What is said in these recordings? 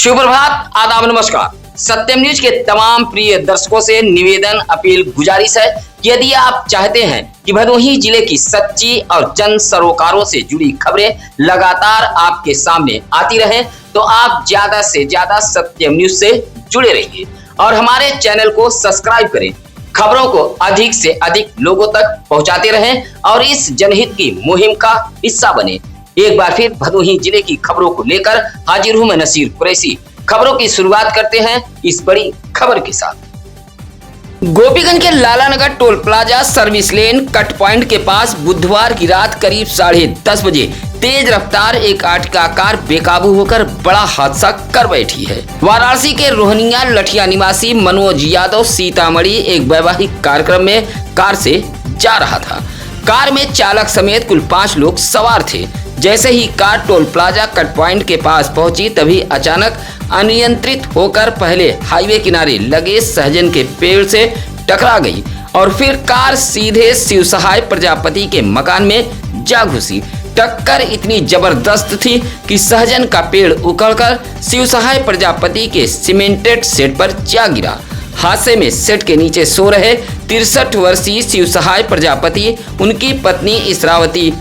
सुप्रभात, आदाब, नमस्कार। सत्यम न्यूज के तमाम प्रिय दर्शकों से निवेदन, अपील, गुजारिश है कि यदि आप चाहते हैं कि भदोही जिले की सच्ची और जन सरोकारों से जुड़ी खबरें लगातार आपके सामने आती रहें, तो आप ज्यादा से ज्यादा सत्यम न्यूज से जुड़े रहिए और हमारे चैनल को सब्सक्राइब करें। खबरों को अधिक से अधिक लोगों तक पहुंचाते रहें और इस जनहित की मुहिम का हिस्सा बने। एक बार फिर भदोही जिले की खबरों को लेकर हाजिर हूं मैं नसीर कुरैशी। खबरों की शुरुआत करते हैं इस बड़ी खबर के साथ। गोपीगंज के Lalanagar toll plaza service lane cut point के पास बुधवार की रात करीब 10:30 बजे तेज रफ्तार एक आर्टिका कार बेकाबू होकर बड़ा हादसा कर बैठी है। वाराणसी के रोहनिया लठिया निवासी मनोज यादव सीतामढ़ी एक वैवाहिक कार्यक्रम में कार से जा रहा था। कार में चालक समेत कुल 5 लोग सवार थे। जैसे ही car toll plaza cut point के पास पहुंची, तभी अचानक अनियंत्रित होकर पहले हाईवे किनारे लगे सहजन के पेड़ से टकरा गई और फिर कार सीधे शिव सहाय प्रजापति के मकान में जा घुसी। टक्कर इतनी जबरदस्त थी कि सहजन का पेड़ उखड़कर शिव सहाय प्रजापति के सीमेंटेड सेट पर जा गिरा। हादसे में सेट के नीचे सो रहे 63 वर्षीय शिव सहाय प्रजापति, उनकी पत्नी इसरावती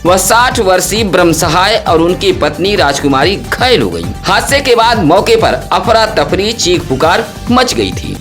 व 60 वर्षीय ब्रह्म सहाय और उनकी पत्नी राजकुमारी घायल हो गई। हादसे के बाद मौके पर अफरा तफरी चीख पुकार मच गई थी।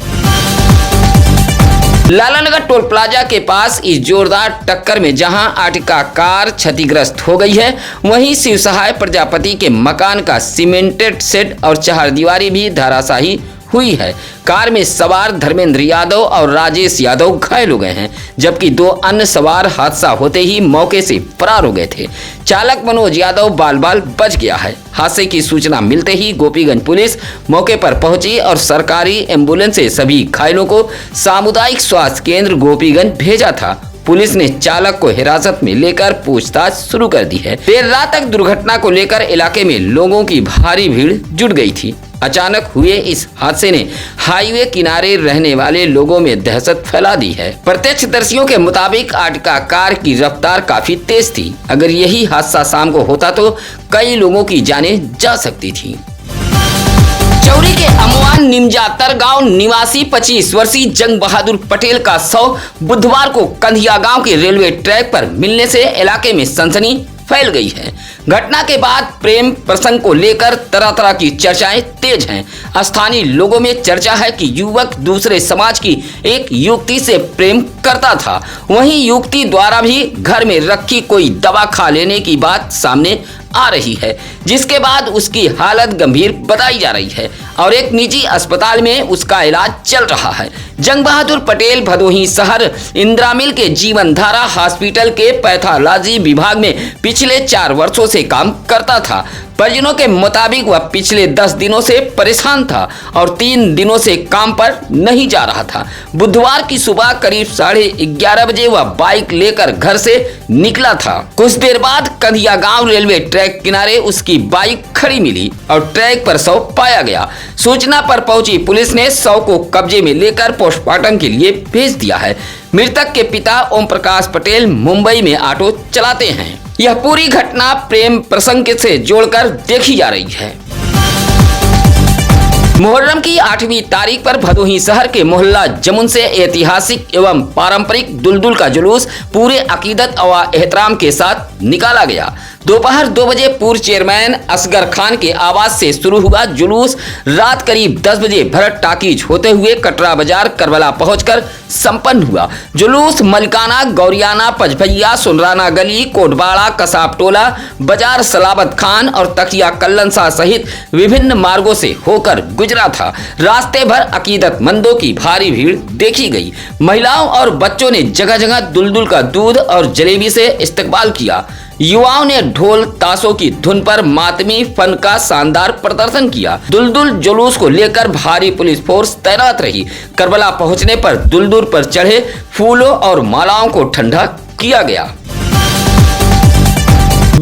लालानगर टोल प्लाजा के पास इस जोरदार टक्कर में जहां आर्टिका कार क्षतिग्रस्त हो गई है, वहीं शिव सहाय प्रजापति के मकान का सीमेंटेड सेट और चहारदीवारी भी धराशायी हुई है। कार में सवार धर्मेंद्र यादव और राजेश यादव घायल हो गए हैं, जबकि 2 अन्य सवार हादसा होते ही मौके से फरार हो गए थे। चालक मनोज यादव बाल बाल बच गया है। हादसे की सूचना मिलते ही गोपीगंज पुलिस मौके पर पहुंची और सरकारी एम्बुलेंस से सभी घायलों को सामुदायिक स्वास्थ्य केंद्र गोपीगंज भेजा था। पुलिस ने चालक को हिरासत में लेकर पूछताछ शुरू कर दी है। देर रात तक दुर्घटना को लेकर इलाके में लोगों की भारी भीड़ जुट गई थी। अचानक हुए इस हादसे ने हाईवे किनारे रहने वाले लोगों में दहशत फैला दी है। प्रत्यक्षदर्शियों के मुताबिक आर्टिका कार की रफ्तार काफी तेज थी। अगर यही हादसा शाम को होता तो कई लोगों की जानें जा सकती थी। चौरी के अमवान निमजातर गांव निवासी 25 वर्षीय जंग बहादुर पटेल का शव बुधवार को कंधिया गांव के रेलवे ट्रैक पर मिलने से इलाके में सनसनी फैल गई है। घटना के बाद प्रेम प्रसंग को लेकर तरह तरह की चर्चाएं तेज हैं। स्थानीय लोगों में चर्चा है कि युवक दूसरे समाज की एक युवती से प्रेम करता था। वहीं युवती द्वारा भी घर में रखी कोई दवा खा लेने की बात सामने आ रही है, जिसके बाद उसकी हालत गंभीर बताई जा रही है और एक निजी अस्पताल में उसका इलाज चल रहा है। जंग बहादुर पटेल भदोही शहर इंदिरा मिल के जीवन धारा हॉस्पिटल के पैथोलॉजी विभाग में पिछले 4 वर्षों से काम करता था। परिजनों के मुताबिक वह पिछले 10 दिनों से परेशान था और 3 दिनों से काम पर नहीं जा रहा था। बुधवार की सुबह करीब 11:30 बजे वह बाइक लेकर घर से निकला था। कुछ देर बाद कंधिया गांव रेलवे ट्रैक किनारे उसकी बाइक खड़ी मिली और ट्रैक पर शव पाया गया। सूचना पर पहुंची पुलिस ने शव को कब्जे में लेकर पोस्टमार्टम के लिए भेज दिया है। मृतक के पिता ओम प्रकाश पटेल मुंबई में ऑटो चलाते हैं। यह पूरी घटना प्रेम प्रसंग से जोड़कर देखी जा रही है। मुहर्रम की 8वीं तारीख पर भदोही शहर के मोहल्ला जमुन से ऐतिहासिक एवं पारंपरिक दुलदुल का जुलूस पूरे अकीदत व एहतराम के साथ निकाला गया। दोपहर 2 बजे पूर्व चेयरमैन असगर खान के आवास से शुरू हुआ जुलूस रात करीब 10 बजे भरत टाकीज होते हुए कटरा बाजार करबला पहुंचकर संपन्न हुआ। जुलूस मलिकाना, गौरियाना, पचभैया, सुनराना गली, कोटबाड़ा, कसाब टोला, बाजार सलाबत खान और तकिया कल्लन शाह सहित विभिन्न मार्गों से होकर गुजरा था। रास्ते भर अकीदतमंदों की भारी भीड़ देखी गई। महिलाओं और बच्चों ने जगह जगह दुलदुल का दूध और जलेबी से इस्तकबाल किया। युवाओं ने ढोल ताशों की धुन पर मातमी फन का शानदार प्रदर्शन किया। दुलदुल जुलूस को लेकर भारी पुलिस फोर्स तैनात रही। करबला पहुंचने पर दुलदुल पर चढ़े फूलों और मालाओं को ठंडा किया गया।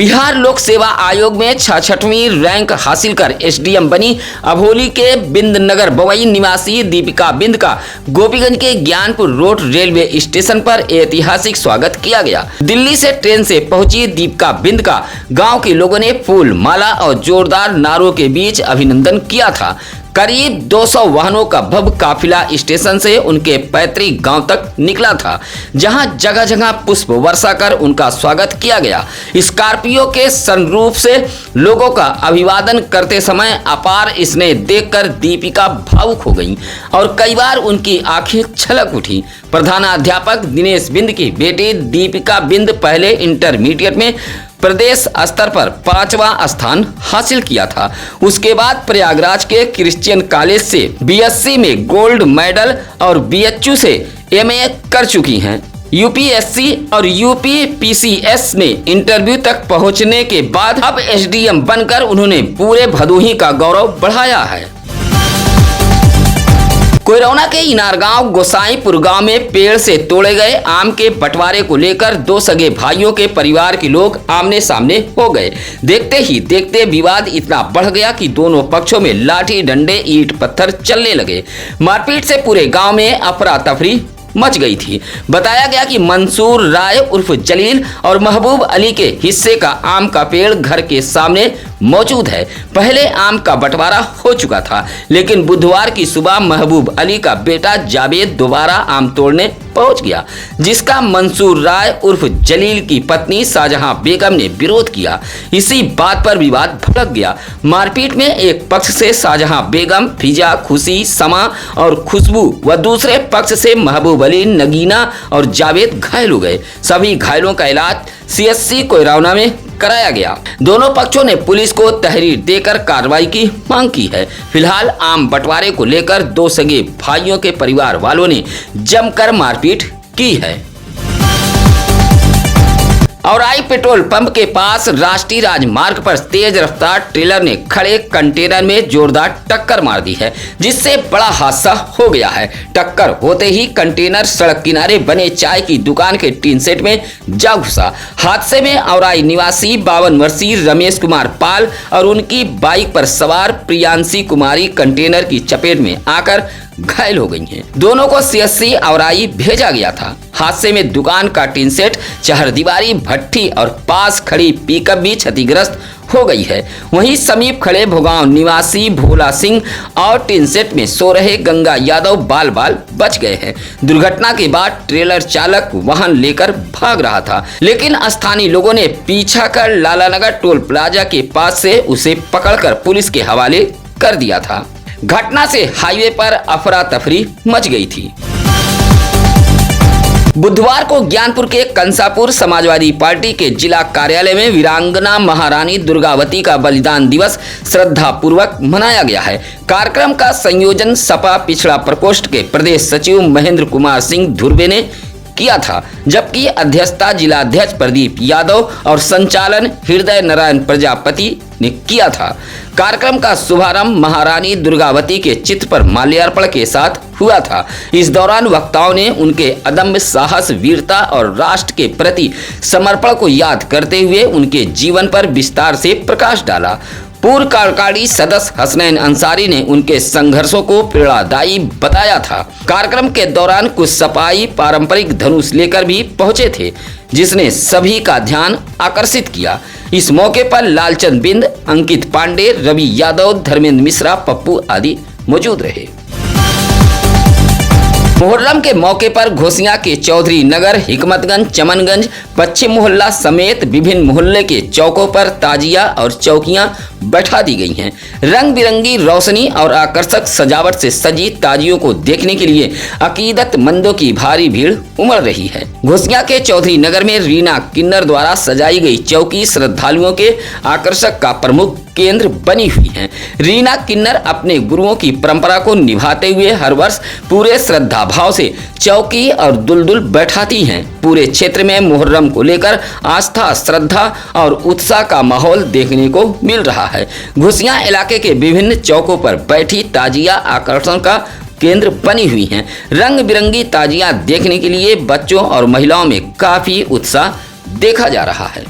बिहार लोक सेवा आयोग में 66वीं रैंक हासिल कर एसडीएम बनी अभोली के बिंदनगर बवई निवासी दीपिका बिंद का गोपीगंज के ज्ञानपुर रोड रेलवे स्टेशन पर ऐतिहासिक स्वागत किया गया। दिल्ली से ट्रेन से पहुंची दीपिका बिंद का गांव के लोगों ने फूल माला और जोरदार नारों के बीच अभिनंदन किया था। करीब 200 वाहनों का भव्य काफिला स्टेशन से उनके पैतृक गांव तक निकला था, जहां जगह जगह पुष्प वर्षा कर उनका स्वागत किया गया। स्कॉर्पियो के सनरूफ से लोगों का अभिवादन करते समय अपार स्नेह देखकर दीपिका भावुक हो गईं और कई बार उनकी आंखें छलक उठी। प्रधानाध्यापक दिनेश बिंद की बेटी दीपिका बिंद पहले इंटरमीडिएट में प्रदेश स्तर पर 5वां स्थान हासिल किया था। उसके बाद प्रयागराज के क्रिश्चियन कॉलेज से बीएससी में गोल्ड मेडल और बीएचयू से एमए कर चुकी हैं। यूपीएससी और यूपीपीसीएस में इंटरव्यू तक पहुंचने के बाद अब एसडीएम बनकर उन्होंने पूरे भदोही का गौरव बढ़ाया है। कोयरौना के इनारगांव गोसाईपुर गांव में पेड़ से तोड़े गए आम के बंटवारे को लेकर 2 सगे भाइयों के परिवार के लोग आमने सामने हो गए। देखते ही देखते विवाद इतना बढ़ गया कि दोनों पक्षों में लाठी डंडे ईंट पत्थर चलने लगे। मारपीट से पूरे गांव में अफरा तफरी मच गई थी। बताया गया कि मंसूर राय उर्फ जलील और महबूब अली के हिस्से का आम का पेड़ घर के सामने मौजूद है। पहले आम का बंटवारा हो चुका था, लेकिन बुधवार की सुबह महबूब अली का बेटा जावेद दोबारा आम तोड़ने पहुंच गया, जिसका मंसूर राय उर्फ जलील की पत्नी शाहजहां बेगम ने विरोध किया। इसी बात पर विवाद भड़क गया। मारपीट में एक पक्ष से शाहजहां बेगम, फिजा, खुशी, समा और खुशबू व दूसरे पक्ष से महबूब अली, नगीना और जावेद घायल हो गए। सभी घायलों का इलाज सीएससी कोयरौना में कराया गया। दोनों पक्षों ने पुलिस को तहरीर देकर कार्रवाई की मांग की है। फिलहाल आम बंटवारे को लेकर 2 सगे भाइयों के परिवार वालों ने जमकर मारपीट की है। औराई पेट्रोल पंप के पास राष्ट्रीय राजमार्ग पर तेज रफ्तार ट्रेलर ने खड़े कंटेनर में जोरदार टक्कर मार दी है, जिससे बड़ा हादसा हो गया है। टक्कर होते ही कंटेनर सड़क किनारे बने चाय की दुकान के टीन सेट में जा घुसा। हादसे में औराई निवासी 52 वर्षीय रमेश कुमार पाल और उनकी बाइक पर सवार प्रियांशी कुमारी कंटेनर की चपेट में आकर घायल हो गई हैं। दोनों को सीएससी औराई भेजा गया था। हादसे में दुकान का टीन सेट, चहरदीवारी, भट्ठी और पास खड़ी पिकअप भी क्षतिग्रस्त हो गई है। वहीं समीप खड़े भोगांव निवासी भोला सिंह और टीन सेट में सो रहे गंगा यादव बाल बाल बच गए हैं। दुर्घटना के बाद ट्रेलर चालक वाहन लेकर भाग रहा था, लेकिन स्थानीय लोगों ने पीछा कर लालानगर टोल प्लाजा के पास से उसे पकड़कर पुलिस के हवाले कर दिया था। घटना से हाईवे पर अफरा तफरी मच गई थी। बुधवार को ज्ञानपुर के कंसापुर समाजवादी पार्टी के जिला कार्यालय में वीरांगना महारानी दुर्गावती का बलिदान दिवस श्रद्धा पूर्वक मनाया गया है। कार्यक्रम का संयोजन सपा पिछड़ा प्रकोष्ठ के प्रदेश सचिव महेंद्र कुमार सिंह धुर्वे ने किया था, जबकि अध्यक्षता जिलाध्यक्ष प्रदीप यादव और संचालन हृदय नारायण प्रजापति ने किया था। कार्यक्रम का शुभारंभ महारानी दुर्गावती के चित्र पर माल्यार्पण के साथ हुआ था। इस दौरान वक्ताओं ने उनके अदम्य साहस, वीरता और राष्ट्र के प्रति समर्पण को याद करते हुए उनके जीवन पर विस्तार से प्रकाश डाला। पूर्व कार्यकारी सदस्य हसनैन अंसारी ने उनके संघर्षों को प्रेरणादायी बताया था। कार्यक्रम के दौरान कुछ सपाई पारंपरिक धनुष लेकर भी पहुंचे थे, जिसने सभी का ध्यान आकर्षित किया। इस मौके पर लालचंद बिंद, अंकित पांडे, रवि यादव, धर्मेंद्र मिश्रा, पप्पू आदि मौजूद रहे। मुहर्रम के मौके पर घोसिया के चौधरी नगर, हिकमतगंज, चमनगंज, पश्चिम मोहल्ला समेत विभिन्न मोहल्ले के चौकों पर ताजिया और चौकियां बैठा दी गई हैं। रंग बिरंगी रोशनी और आकर्षक सजावट से सजी ताजियों को देखने के लिए अकीदतमंदों की भारी भीड़ उमड़ रही है। घोसिया के चौधरी नगर में रीना किन्नर द्वारा सजाई गई चौकी श्रद्धालुओं के आकर्षक का प्रमुख केंद्र बनी हुई है। रीना किन्नर अपने गुरुओं की परंपरा को निभाते हुए हर वर्ष पूरे श्रद्धा भाव से चौकी और दुलदुल बैठाती हैं। पूरे क्षेत्र में मुहर्रम को लेकर आस्था, श्रद्धा और उत्साह का माहौल देखने को मिल रहा है। घोसिया इलाके के विभिन्न चौकों पर बैठी ताजिया आकर्षण का केंद्र बनी हुई हैं। रंग बिरंगी ताजियां देखने के लिए बच्चों और महिलाओं में काफी उत्साह देखा जा रहा है।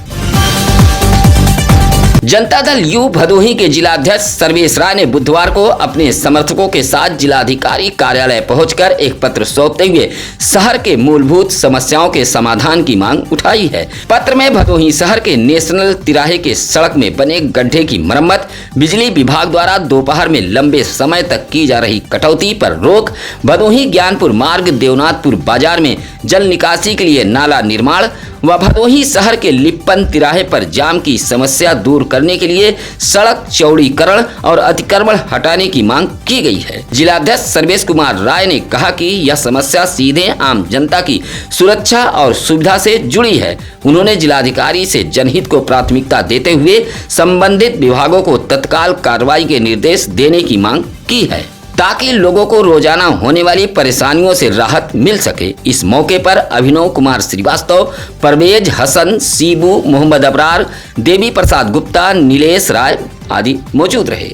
जनता दल यू भदोही के जिलाध्यक्ष सर्वेश राय ने बुधवार को अपने समर्थकों के साथ जिलाधिकारी कार्यालय पहुंचकर एक पत्र सौंपते हुए शहर के मूलभूत समस्याओं के समाधान की मांग उठाई है। पत्र में भदोही शहर के नेशनल तिराहे के सड़क में बने गड्ढे की मरम्मत, बिजली विभाग द्वारा दोपहर में लंबे समय तक की जा रही कटौती पर रोक, भदोही ज्ञानपुर मार्ग देवनाथपुर बाजार में जल निकासी के लिए नाला निर्माण व भदोही शहर के लिप्पन तिराहे पर जाम की समस्या दूर करने के लिए सड़क चौड़ीकरण और अतिक्रमण हटाने की मांग की गई है। जिलाध्यक्ष सर्वेश कुमार राय ने कहा कि यह समस्या सीधे आम जनता की सुरक्षा और सुविधा से जुड़ी है। उन्होंने जिलाधिकारी से जनहित को प्राथमिकता देते हुए संबंधित विभागों को तत्काल कार्रवाई के निर्देश देने की मांग की है ताकि लोगों को रोजाना होने वाली परेशानियों से राहत मिल सके। इस मौके पर अभिनव कुमार श्रीवास्तव, परवेज हसन, सीबू, मोहम्मद अबरार, देवी प्रसाद गुप्ता, नीलेश राय आदि मौजूद रहे।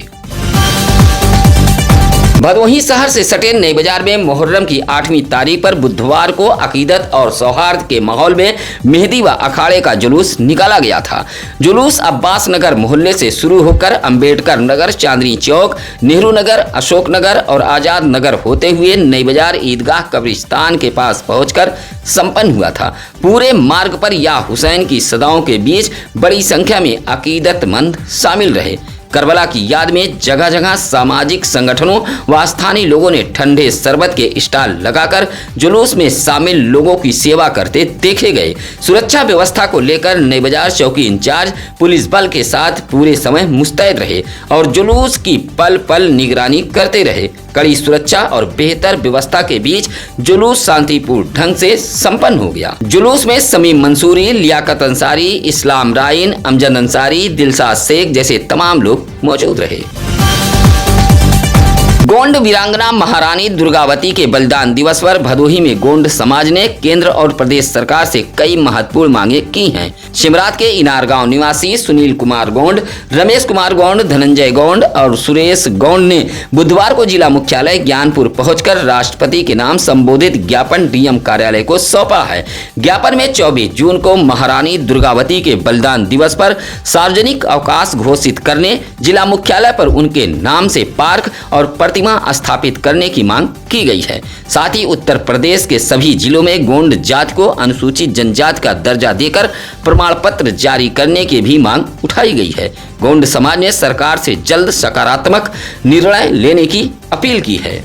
भदोही शहर से सटे नई बाजार में मुहर्रम की 8वीं तारीख पर बुधवार को अकीदत और सौहार्द के माहौल में मेहंदी व अखाड़े का जुलूस निकाला गया था। जुलूस अब्बास नगर मोहल्ले से शुरू होकर अंबेडकर नगर, चांदनी चौक, नेहरू नगर, अशोक नगर और आजाद नगर होते हुए नई बाजार ईदगाह कब्रिस्तान के पास पहुंचकर संपन्न हुआ था। पूरे मार्ग पर या हुसैन की सदाओं के बीच बड़ी संख्या में अकीदतमंद शामिल रहे। करबला की याद में जगह जगह सामाजिक संगठनों व स्थानीय लोगों ने ठंडे शरबत के स्टॉल लगाकर जुलूस में शामिल लोगों की सेवा करते देखे गए। सुरक्षा व्यवस्था को लेकर नई बाजार चौकी इंचार्ज पुलिस बल के साथ पूरे समय मुस्तैद रहे और जुलूस की पल पल निगरानी करते रहे। कड़ी सुरक्षा और बेहतर व्यवस्था के बीच जुलूस शांतिपूर्ण ढंग से संपन्न हो गया। जुलूस में समीम मंसूरी, लियाकत अंसारी, इस्लाम राइन, अमजद अंसारी, दिलशाद शेख जैसे तमाम लोग मौजूद रहे। गोंड वीरांगना महारानी दुर्गावती के बलिदान दिवस पर भदोही में गोंड समाज ने केंद्र और प्रदेश सरकार से कई महत्वपूर्ण मांगे की हैं। शिमरात के इनार गांव निवासी सुनील कुमार गोंड, रमेश कुमार गोंड, धनंजय गोंड और सुरेश गोंड ने बुधवार को जिला मुख्यालय ज्ञानपुर पहुंचकर राष्ट्रपति के नाम संबोधित ज्ञापन डीएम कार्यालय को सौंपा है। ज्ञापन में 24 जून को महारानी दुर्गावती के बलिदान दिवस पर सार्वजनिक अवकाश घोषित करने, जिला मुख्यालय पर उनके नाम से पार्क और प्रतिमा स्थापित करने की मांग की गई है। साथ ही उत्तर प्रदेश के सभी जिलों में गोंड जाति को अनुसूचित जनजाति का दर्जा देकर प्रमाण पत्र जारी करने की भी मांग उठाई गई है। गोंड समाज ने सरकार से जल्द सकारात्मक निर्णय लेने की अपील की है।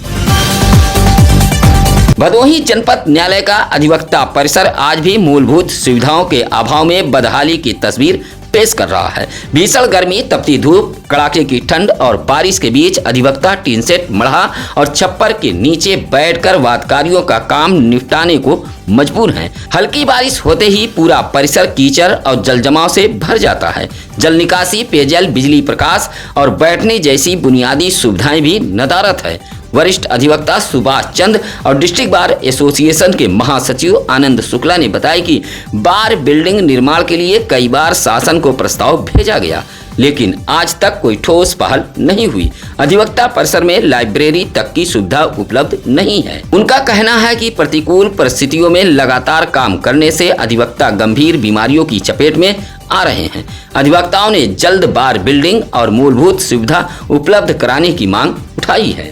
भदोही जनपद न्यायालय का अधिवक्ता परिसर आज भी मूलभूत सुविधाओं के अभाव में बदहाली की तस्वीर पेश कर रहा है। भीषण गर्मी, तपती धूप, कड़ाके की ठंड और बारिश के बीच अधिवक्ता टीन सेट, मढ़ा और छप्पर के नीचे बैठकर वादकारियों का काम निपटाने को मजबूर हैं। हल्की बारिश होते ही पूरा परिसर कीचड़ और जलजमाव से भर जाता है। जल निकासी, पेयजल, बिजली, प्रकाश और बैठने जैसी बुनियादी सुविधाएं भी नदारद है। वरिष्ठ अधिवक्ता सुभाष चंद और डिस्ट्रिक्ट बार एसोसिएशन के महासचिव आनंद शुक्ला ने बताया कि बार बिल्डिंग निर्माण के लिए कई बार शासन को प्रस्ताव भेजा गया, लेकिन आज तक कोई ठोस पहल नहीं हुई। अधिवक्ता परिसर में लाइब्रेरी तक की सुविधा उपलब्ध नहीं है। उनका कहना है कि प्रतिकूल परिस्थितियों में लगातार काम करने से अधिवक्ता गंभीर बीमारियों की चपेट में आ रहे हैं। अधिवक्ताओं ने जल्द बार बिल्डिंग और मूलभूत सुविधा उपलब्ध कराने की मांग उठाई है।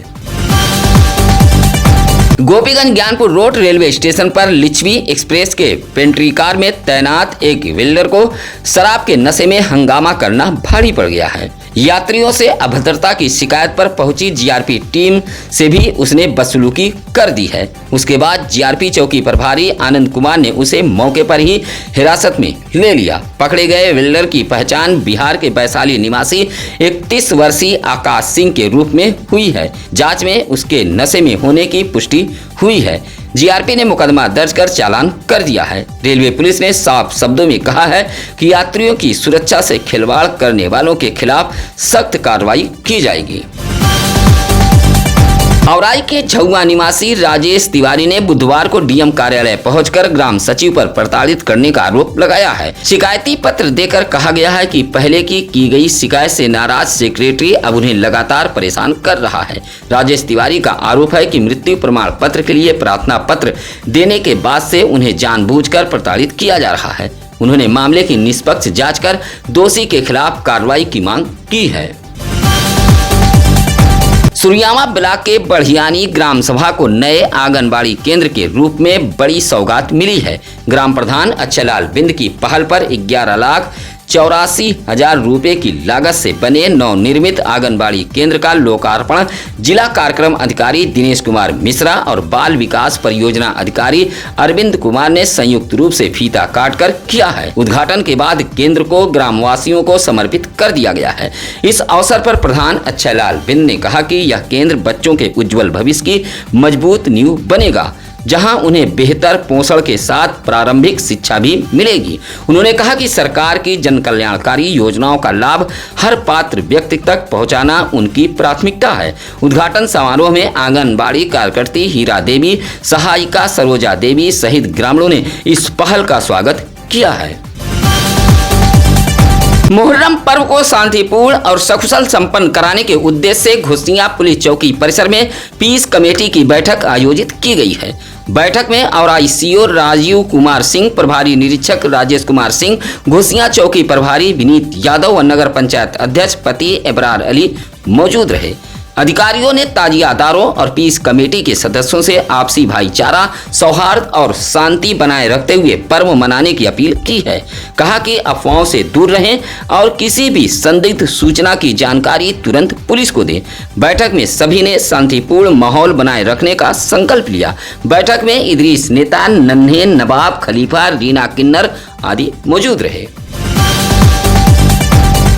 Gopiganj Gyanpur road railway station पर लिच्छवी एक्सप्रेस के पेंट्री कार में तैनात एक वेल्डर को शराब के नशे में हंगामा करना भारी पड़ गया है। यात्रियों से अभद्रता की शिकायत पर पहुंची जीआरपी टीम से भी उसने बदसलूकी कर दी है। उसके बाद जीआरपी चौकी प्रभारी आनंद कुमार ने उसे मौके पर ही हिरासत में ले लिया। पकड़े गए वेल्डर की पहचान बिहार के वैशाली निवासी 31 वर्षीय आकाश सिंह के रूप में हुई है। जांच में उसके नशे में होने की पुष्टि हुई है। जीआरपी ने मुकदमा दर्ज कर चालान कर दिया है। रेलवे पुलिस ने साफ शब्दों में कहा है कि यात्रियों की सुरक्षा से खिलवाड़ करने वालों के खिलाफ सख्त कार्रवाई की जाएगी। औराई के झुआ निवासी राजेश तिवारी ने बुधवार को डीएम कार्यालय पहुंचकर ग्राम सचिव पर प्रताड़ित करने का आरोप लगाया है। शिकायती पत्र देकर कहा गया है कि पहले की गई शिकायत से नाराज सेक्रेटरी अब उन्हें लगातार परेशान कर रहा है। राजेश तिवारी का आरोप है कि मृत्यु प्रमाण पत्र के लिए प्रार्थना पत्र देने के बाद से उन्हें जानबूझकर प्रताड़ित किया जा रहा है। उन्होंने मामले की निष्पक्ष जांच कर दोषी के खिलाफ कार्रवाई की मांग की है। सुरियामा ब्लॉक के बढ़ियानी ग्राम सभा को नए आंगनबाड़ी केंद्र के रूप में बड़ी सौगात मिली है। ग्राम प्रधान अक्षयलाल बिंद की पहल पर 11,84,000 रुपए की लागत से बने नवनिर्मित आंगनबाड़ी केंद्र का लोकार्पण जिला कार्यक्रम अधिकारी दिनेश कुमार मिश्रा और बाल विकास परियोजना अधिकारी अरविंद कुमार ने संयुक्त रूप से फीता काटकर किया है। उद्घाटन के बाद केंद्र को ग्रामवासियों को समर्पित कर दिया गया है। इस अवसर पर प्रधान अक्षयलाल बिंद ने कहा कि यह केंद्र बच्चों के उज्जवल भविष्य की मजबूत नींव बनेगा, जहां उन्हें बेहतर पोषण के साथ प्रारंभिक शिक्षा भी मिलेगी। उन्होंने कहा कि सरकार की जन कल्याणकारी योजनाओं का लाभ हर पात्र व्यक्ति तक पहुंचाना उनकी प्राथमिकता है। उद्घाटन समारोह में आंगनबाड़ी कार्यकर्ती हीरा देवी, सहायिका सरोजा देवी सहित ग्रामीणों ने इस पहल का स्वागत किया है। मुहर्रम पर्व को शांतिपूर्ण और सकुशल संपन्न कराने के उद्देश्य से घोसियां पुलिस चौकी परिसर में पीस कमेटी की बैठक आयोजित की गई है। बैठक में औराई सीओ राजीव कुमार सिंह, प्रभारी निरीक्षक राजेश कुमार सिंह, घोसियां चौकी प्रभारी विनीत यादव व नगर पंचायत अध्यक्ष पति एबरार अली मौजूद रहे। अधिकारियों ने ताजियादारों और पीस कमेटी के सदस्यों से आपसी भाईचारा, सौहार्द और शांति बनाए रखते हुए पर्व मनाने की अपील की है। कहा कि अफवाहों से दूर रहें और किसी भी संदिग्ध सूचना की जानकारी तुरंत पुलिस को दें। बैठक में सभी ने शांतिपूर्ण माहौल बनाए रखने का संकल्प लिया। बैठक में इदरीस नेता, नन्हे नवाब, खलीफा, रीना किन्नर आदि मौजूद रहे।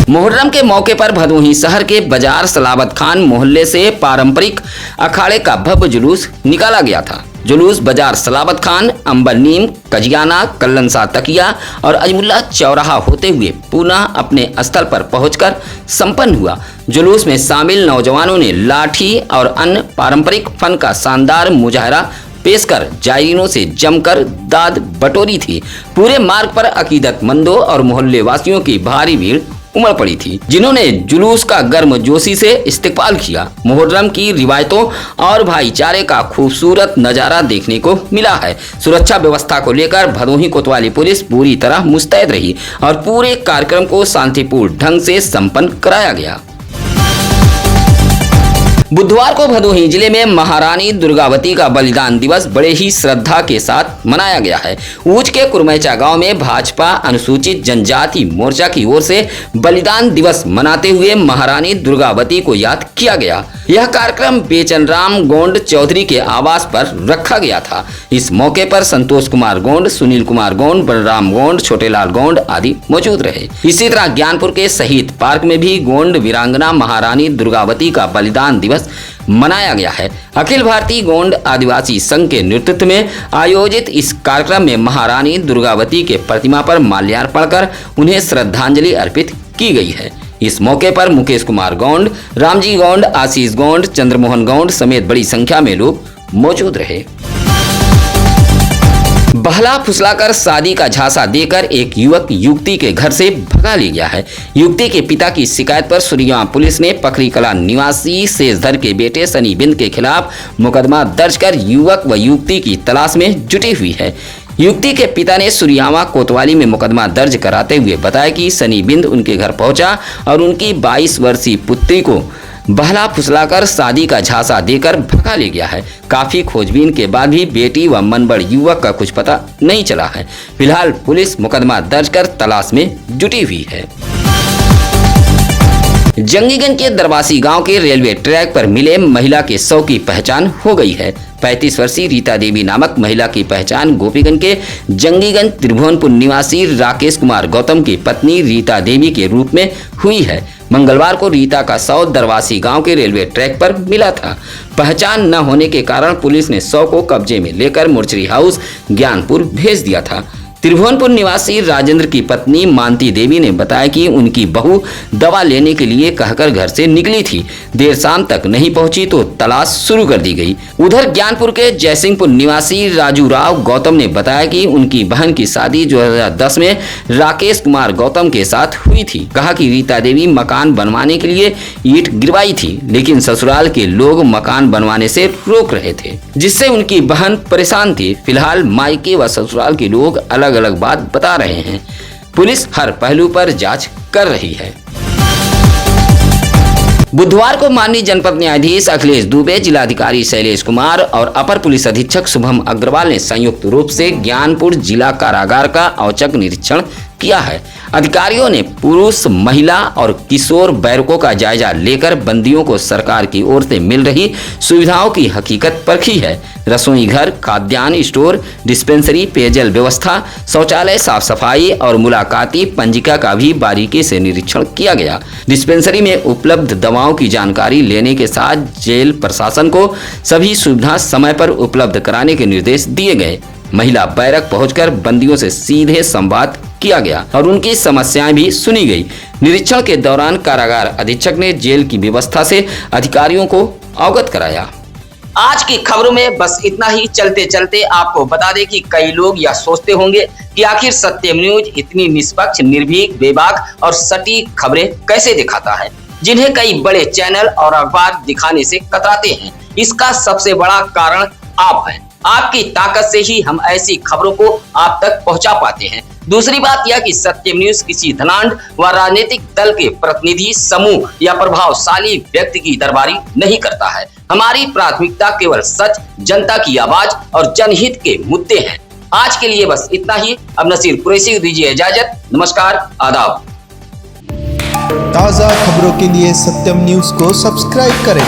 मुहर्रम के मौके पर भदोही शहर के बाजार सलाबत खान मोहल्ले से पारंपरिक अखाड़े का भव्य जुलूस निकाला गया था। जुलूस बाजार सलाबत खान, अंबर नीम, कजियाना, कल्लनसा तकिया और अजमुल्ला चौराहा होते हुए पुनः अपने स्थल पर पहुंचकर संपन्न हुआ। जुलूस में शामिल नौजवानों ने लाठी और अन्य पारंपरिक फन का शानदार मुजाहरा पेश कर जायरीनों से जमकर दाद बटोरी थी। पूरे मार्ग पर अकीदतमंदों और मोहल्ले वासियों की भारी भीड़ उमड़ पड़ी थी, जिन्होंने जुलूस का गर्मजोशी से इस्तकबाल किया। मुहर्रम की रिवायतों और भाईचारे का खूबसूरत नजारा देखने को मिला है। सुरक्षा व्यवस्था को लेकर भदोही कोतवाली पुलिस पूरी तरह मुस्तैद रही और पूरे कार्यक्रम को शांतिपूर्ण ढंग से संपन्न कराया गया। बुधवार को भदोही जिले में महारानी दुर्गावती का बलिदान दिवस बड़े ही श्रद्धा के साथ मनाया गया है। ऊंच के कुरमैचा गांव में भाजपा अनुसूचित जनजाति मोर्चा की ओर से बलिदान दिवस मनाते हुए महारानी दुर्गावती को याद किया गया। यह कार्यक्रम बेचनराम गोंड चौधरी के आवास पर रखा गया था। इस मौके पर संतोष कुमार गोंड, सुनील कुमार गोंड, बलराम गोंड, छोटेलाल गोंड आदि मौजूद रहे। इसी तरह ज्ञानपुर के शहीद पार्क में भी गोंड वीरांगना महारानी दुर्गावती का बलिदान दिवस मनाया गया है। अखिल भारतीय गोंड आदिवासी संघ के नेतृत्व में आयोजित इस कार्यक्रम में महारानी दुर्गावती के प्रतिमा पर माल्यार्पण कर उन्हें श्रद्धांजलि अर्पित की गई है। इस मौके पर मुकेश कुमार गोंड, रामजी गोंड, आशीष गोंड, चंद्रमोहन गोंड समेत बड़ी संख्या में लोग मौजूद रहे। बहला फुसलाकर शादी का झांसा देकर एक युवक युवती के घर से भगा ले गया है। युवती के पिता की शिकायत पर सुरियामा पुलिस ने पखरी कला निवासी शेषधर के बेटे सनी बिंद के खिलाफ मुकदमा दर्ज कर युवक व युवती की तलाश में जुटी हुई है। युवती के पिता ने सुरियामा कोतवाली में मुकदमा दर्ज कराते हुए बताया कि सनी बिंद उनके घर पहुंचा और उनकी 22 वर्षीय पुत्री को बहला फुसलाकर शादी का झांसा देकर भगा ले गया है। काफी खोजबीन के बाद भी बेटी व मनबड़ युवक का कुछ पता नहीं चला है। फिलहाल पुलिस मुकदमा दर्ज कर तलाश में जुटी हुई है। जंगीगंज के दरबासी गांव के रेलवे ट्रैक पर मिले महिला के शव की पहचान हो गई है। 35 वर्षीय रीता देवी नामक महिला की पहचान गोपीगंज के जंगीगंज त्रिभुवनपुर निवासी राकेश कुमार गौतम की पत्नी रीता देवी के रूप में हुई है। मंगलवार को रीता का शव दरवासी गांव के रेलवे ट्रैक पर मिला था। पहचान न होने के कारण पुलिस ने शव को कब्जे में लेकर मोर्चरी हाउस ज्ञानपुर भेज दिया था। त्रिभुवनपुर निवासी राजेंद्र की पत्नी मानती देवी ने बताया कि उनकी बहू दवा लेने के लिए कहकर घर से निकली थी। देर शाम तक नहीं पहुंची तो तलाश शुरू कर दी गई। उधर ज्ञानपुर के जयसिंहपुर निवासी राजू राव गौतम ने बताया कि उनकी बहन की शादी 2010 में राकेश कुमार गौतम के साथ हुई थी। कहा कि रीता देवी मकान बनवाने के लिए ईंट गिरवाई थी, लेकिन ससुराल के लोग मकान बनवाने से रोक रहे थे, जिससे उनकी बहन परेशान थी। फिलहाल मायके व ससुराल के लोग अलग अलग अलग बात बता रहे हैं। पुलिस हर पहलू पर जांच कर रही है। बुधवार को माननीय जनपद न्यायाधीश अखिलेश दुबे, जिलाधिकारी शैलेश कुमार और अपर पुलिस अधीक्षक शुभम अग्रवाल ने संयुक्त रूप से ज्ञानपुर जिला कारागार का औचक निरीक्षण किया है। अधिकारियों ने पुरुष, महिला और किशोर बैरकों का जायजा लेकर बंदियों को सरकार की ओर से मिल रही सुविधाओं की हकीकत परखी है। रसोई घर, खाद्यान्न स्टोर, डिस्पेंसरी, पेयजल व्यवस्था, शौचालय साफ सफाई और मुलाकाती पंजिका का भी बारीकी से निरीक्षण किया गया। डिस्पेंसरी में उपलब्ध दवाओं की जानकारी लेने के साथ जेल प्रशासन को सभी सुविधा समय पर उपलब्ध कराने के निर्देश दिए गए। महिला बैरक पहुंचकर बंदियों से सीधे संवाद किया गया और उनकी समस्याएं भी सुनी गई। निरीक्षण के दौरान कारागार अधीक्षक ने जेल की व्यवस्था से अधिकारियों को अवगत कराया। आज की खबरों में बस इतना ही। चलते चलते आपको बता दें कि कई लोग यह सोचते होंगे कि आखिर सत्यम न्यूज इतनी निष्पक्ष, निर्भीक, बेबाक और सटीक खबरें कैसे दिखाता है, जिन्हें कई बड़े चैनल और अखबार दिखाने से कतराते हैं। इसका सबसे बड़ा कारण आप हैं। आपकी ताकत से ही हम ऐसी खबरों को आप तक पहुंचा पाते हैं। दूसरी बात यह कि सत्यम न्यूज किसी धनाढ्य व राजनीतिक दल के प्रतिनिधि समूह या प्रभावशाली व्यक्ति की दरबारी नहीं करता है। हमारी प्राथमिकता केवल सच, जनता की आवाज और जनहित के मुद्दे हैं। आज के लिए बस इतना ही। अब नसीर कुरैशी दीजिए इजाजत। नमस्कार, आदाब। ताज़ा खबरों के लिए सत्यम न्यूज को सब्सक्राइब करें